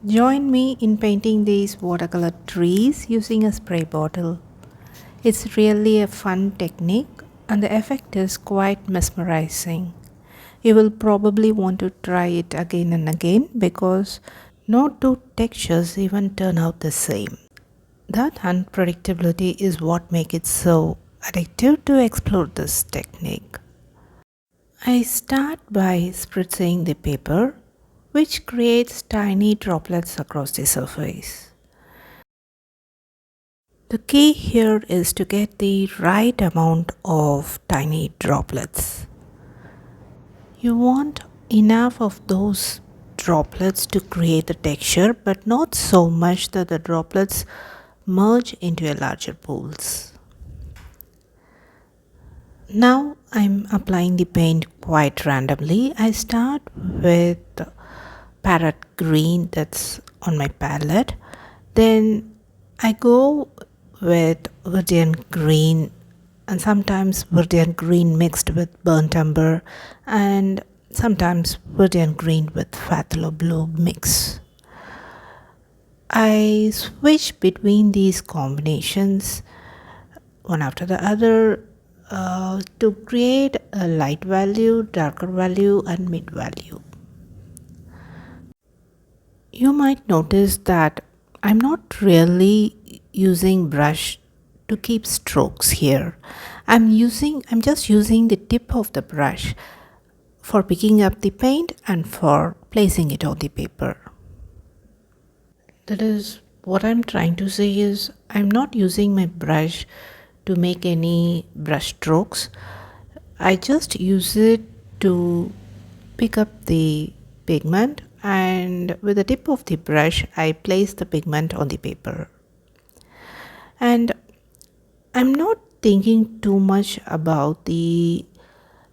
Join me in painting these watercolor trees using a spray bottle. It's really a fun technique and the effect is quite mesmerizing. You will probably want to try it again and again because no two textures even turn out the same. That unpredictability is what makes it so addictive to explore this technique. I start by spritzing the paper, which creates tiny droplets across the surface. The key here is to get the right amount of tiny droplets. You want enough of those droplets to create the texture, but not so much that the droplets merge into a larger pools. Now I'm applying the paint quite randomly. I start with parrot green that's on my palette. Then I go with Verdian green and sometimes Verdian green mixed with burnt umber and sometimes Verdian green with phthalo blue mix. I switch between these combinations one after the other to create a light value, darker value and mid value. You might notice that I'm not really using brush to keep strokes here. I'm just using the tip of the brush for picking up the paint and for placing it on the paper. That is what I'm trying to say is I'm not using my brush to make any brush strokes. I just use it to pick up the pigment and with the tip of the brush I place the pigment on the paper. And I'm not thinking too much about the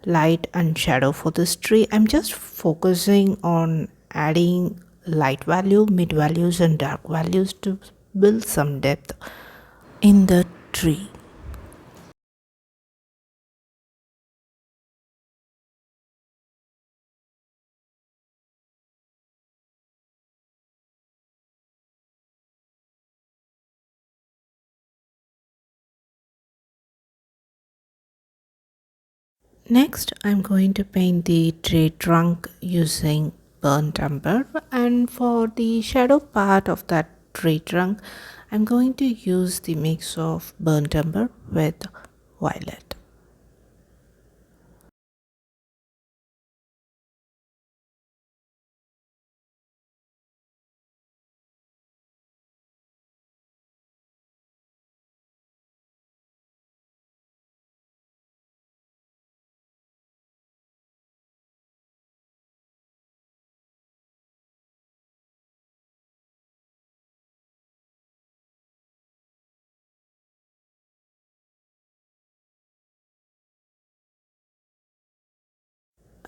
light and shadow for this tree. I'm just focusing on adding light value, mid values and dark values to build some depth in the tree. Next, I'm going to paint the tree trunk using burnt umber, and for the shadow part of that tree trunk, I'm going to use the mix of burnt umber with violet.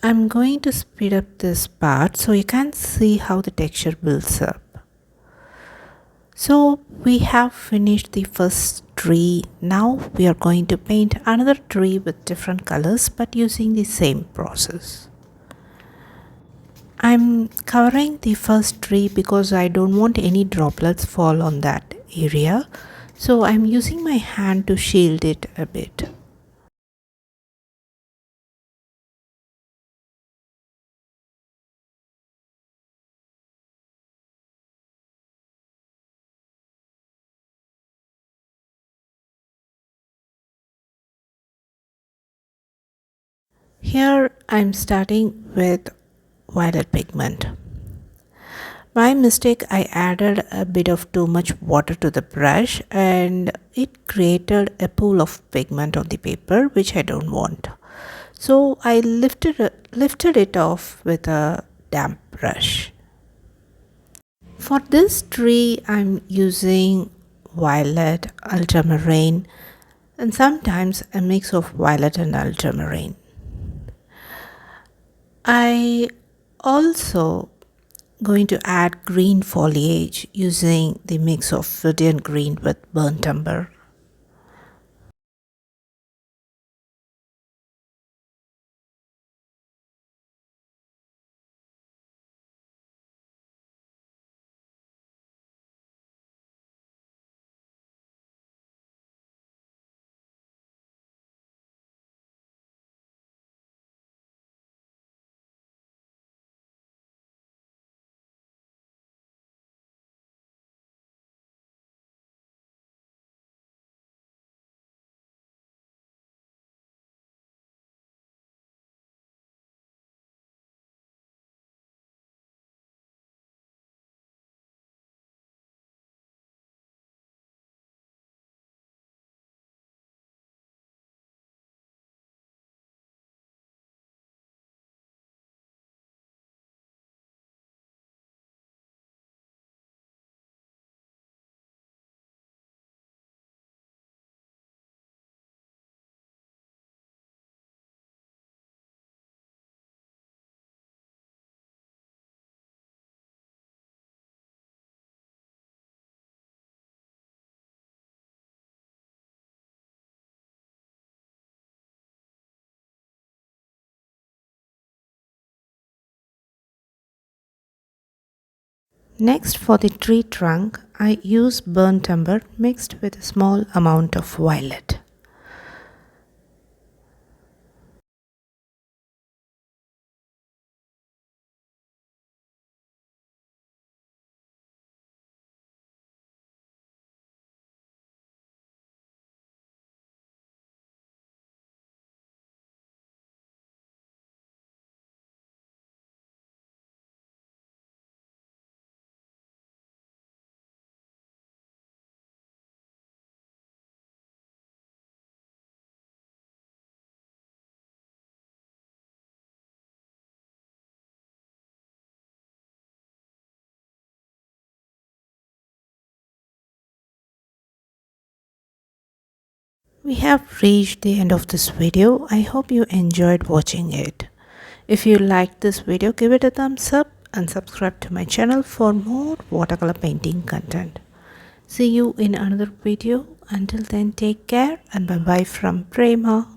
I'm going to speed up this part so you can see how the texture builds up. So we have finished the first tree. Now we are going to paint another tree with different colors but using the same process. I'm covering the first tree because I don't want any droplets fall on that area. So I'm using my hand to shield it a bit. Here I'm starting with violet pigment. By mistake, I added a bit of too much water to the brush and it created a pool of pigment on the paper which I don't want. So I lifted it off with a damp brush. For this tree, I'm using violet, ultramarine, and sometimes a mix of violet and ultramarine. I also going to add green foliage using the mix of Verdian green with burnt umber. Next, for the tree trunk, I use burnt umber mixed with a small amount of violet. We have reached the end of this video. I hope you enjoyed watching it. If you liked this video, give it a thumbs up and subscribe to my channel for more watercolor painting content. See you in another video. Until then, take care and bye bye from Prema.